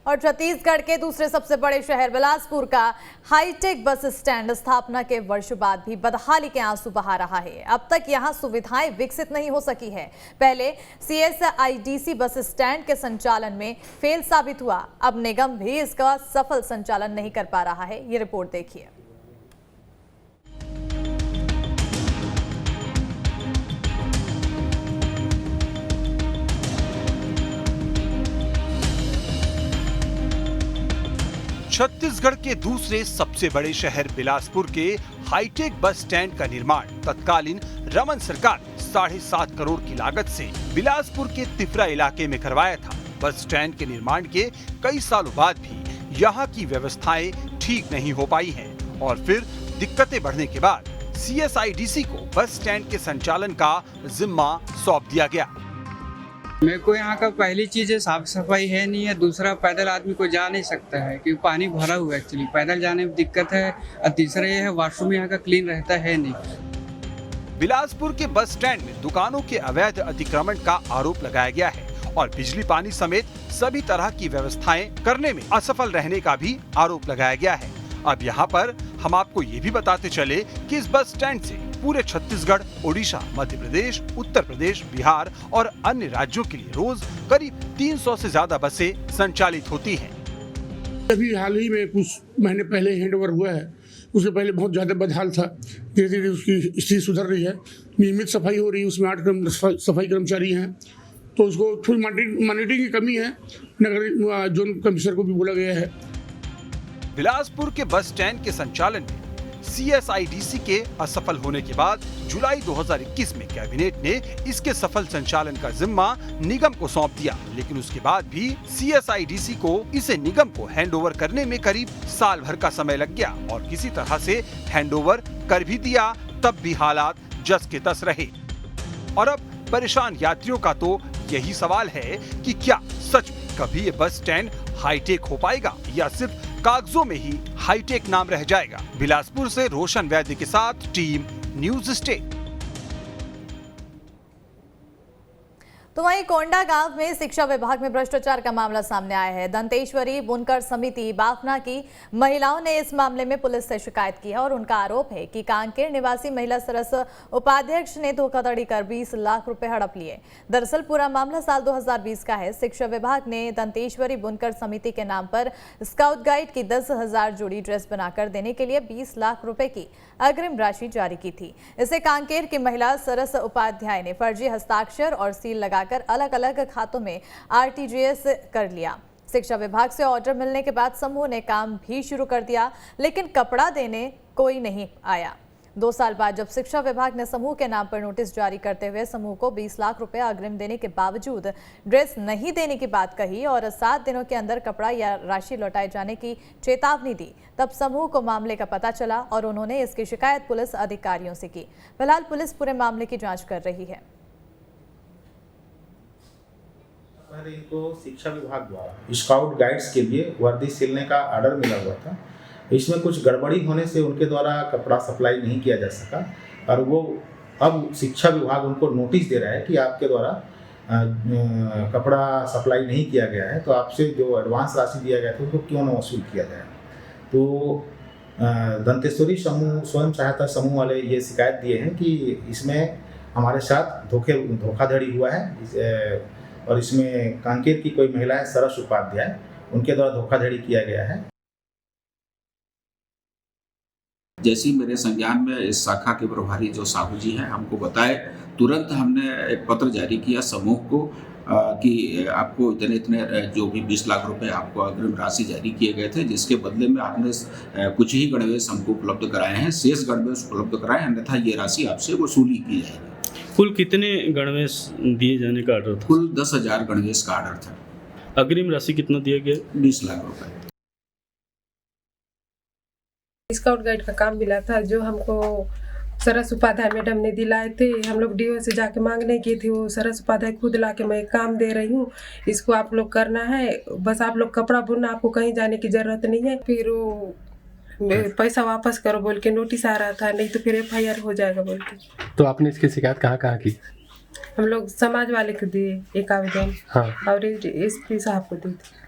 और छत्तीसगढ़ के दूसरे सबसे बड़े शहर बिलासपुर का हाईटेक बस स्टैंड स्थापना के वर्षों बाद भी बदहाली के आंसू बहा रहा है। अब तक यहां सुविधाएं विकसित नहीं हो सकी है। पहले CSIDC बस स्टैंड के संचालन में फेल साबित हुआ, अब निगम भी इसका सफल संचालन नहीं कर पा रहा है। ये रिपोर्ट देखिए। छत्तीसगढ़ के दूसरे सबसे बड़े शहर बिलासपुर के हाईटेक बस स्टैंड का निर्माण तत्कालीन रमन सरकार 7.5 करोड़ की लागत से बिलासपुर के तिफरा इलाके में करवाया था। बस स्टैंड के निर्माण के कई सालों बाद भी यहाँ की व्यवस्थाएं ठीक नहीं हो पाई हैं और फिर दिक्कतें बढ़ने के बाद CSIDC को बस स्टैंड के संचालन का जिम्मा सौंप दिया गया। मेरे को यहाँ का पहली चीज है साफ सफाई है नहीं है, दूसरा पैदल आदमी को जा नहीं सकता है क्योंकि पानी भरा हुआ है, एक्चुअली पैदल जाने में दिक्कत है, और तीसरा ये है वॉशरूम यहाँ का क्लीन रहता है नहीं। बिलासपुर के बस स्टैंड में दुकानों के अवैध अतिक्रमण का आरोप लगाया गया है और बिजली पानी समेत सभी तरह की व्यवस्थाएं करने में असफल रहने का भी आरोप लगाया गया है। अब यहाँ पर हम आपको ये भी बताते चले कि इस बस स्टैंड से पूरे छत्तीसगढ़, ओडिशा, मध्य प्रदेश, उत्तर प्रदेश, बिहार और अन्य राज्यों के लिए रोज करीब 300 से ज्यादा बसें संचालित होती हैं। अभी हाल ही में कुछ महीने पहले हैंडओवर हुआ है, उससे पहले बहुत ज्यादा बदहाल था। धीरे धीरे उसकी स्थिति सुधर रही है, नियमित सफाई हो रही है, उसमें 8 सफाई कर्मचारी हैं, तो उसको थोड़ी मॉनिटरिंग की कमी है। नगर जोन कमिश्नर को भी बोला गया है। बिलासपुर के बस स्टैंड के संचालन में CSIDC के असफल होने के बाद जुलाई 2021 में कैबिनेट ने इसके सफल संचालन का जिम्मा निगम को सौंप दिया, लेकिन उसके बाद भी CSIDC को इसे निगम को हैंडओवर करने में करीब साल भर का समय लग गया और किसी तरह से हैंडओवर कर भी दिया, तब भी हालात जस के तस रहे। और अब परेशान यात्रियों का तो यही सवाल है कि क्या सच में कभी ये बस स्टैंड हाईटेक हो पाएगा या सिर्फ कागजों में ही हाईटेक नाम रह जाएगा। बिलासपुर से रोशन वैद्य के साथ टीम न्यूज स्टेट। तो वहीं कोंडा गांव में शिक्षा विभाग में भ्रष्टाचार का मामला सामने आया है। दंतेश्वरी बुनकर समिति बाफना की महिलाओं ने इस मामले में पुलिस से शिकायत की है और उनका आरोप है कि कांकेर निवासी महिला सरस उपाध्यक्ष ने धोखाधड़ी कर 20 लाख रुपए हड़प लिए। दरअसल पूरा मामला साल 2020 का है। शिक्षा विभाग ने दंतेश्वरी बुनकर समिति के नाम पर स्काउट गाइड की 10,000 जोड़ी ड्रेस बनाकर देने के लिए 20 लाख रुपए की अग्रिम राशि जारी की थी। इसे कांकेर की महिला सरस उपाध्याय ने फर्जी हस्ताक्षर और सील लगाकर अलग अलग खातों में RTGS कर लिया। शिक्षा विभाग से ऑर्डर मिलने के बाद समूह ने काम भी शुरू कर दिया, लेकिन कपड़ा देने कोई नहीं आया। 2 साल बाद जब शिक्षा विभाग ने समूह के नाम पर नोटिस जारी करते हुए समूह को 20 लाख रुपए अग्रिम देने के बावजूद ड्रेस नहीं देने की बात कही और 7 दिनों के अंदर कपड़ा या राशि लौटाए जाने की चेतावनी दी, तब समूह को मामले का पता चला और उन्होंने इसकी शिकायत पुलिस अधिकारियों से की। फिलहाल पुलिस पूरे मामले की जांच कर रही है। पहले इनको शिक्षा विभाग द्वारा स्काउट गाइड्स के लिए वर्दी सिलने का ऑर्डर मिला हुआ था। इसमें कुछ गड़बड़ी होने से उनके द्वारा कपड़ा सप्लाई नहीं किया जा सका और वो अब शिक्षा विभाग उनको नोटिस दे रहा है कि आपके द्वारा कपड़ा सप्लाई नहीं किया गया है, तो आपसे जो एडवांस राशि दिया गया था उसको क्यों न वसूल किया जाए। तो दंतेश्वरी समूह स्वयं सहायता समूह वाले ये शिकायत दिए हैं कि इसमें हमारे साथ धोखाधड़ी हुआ है और इसमें कांकेर की कोई महिला है सरस उपाध्याय, उनके द्वारा धोखाधड़ी किया गया है। जैसे ही मेरे संज्ञान में इस शाखा के प्रभारी जो साहू जी हैं हमको बताए, तुरंत हमने एक पत्र जारी किया समूह को कि आपको इतने जो भी 20 लाख रुपए आपको अग्रिम राशि जारी किए गए थे, जिसके बदले में आपने कुछ ही गणवेश हमको उपलब्ध कराए हैं, शेष गणवेश उपलब्ध कराए, अन्यथा ये राशि आपसे वसूली की जाएगी। कुल कितने गणवेश दिए जाने का ऑर्डर था? कुल 10,000 गणवेश का ऑर्डर था। अग्रिम राशि कितना दिया गया? 20 लाख रुपए। स्काउट गाइड का काम मिला था जो हमको सरस उपाध्याय मैडम ने दिलाए थे। हम लोग DO से जाके मांगने की थी, वो सरस उपाध्याय खुद ला के मैं काम दे रही हूँ, इसको आप लोग करना है, बस आप लोग कपड़ा बुनना, आपको कहीं जाने की जरूरत नहीं है। फिर वो पैसा वापस करो बोल के नोटिस आ रहा था, नहीं तो फिर FIR हो जाएगा बोल के। तो आपने इसकी शिकायत कहाँ की? हम लोग समाज वाले को दिए एक आवेदन, हाँ। और SP साहब को दी थी।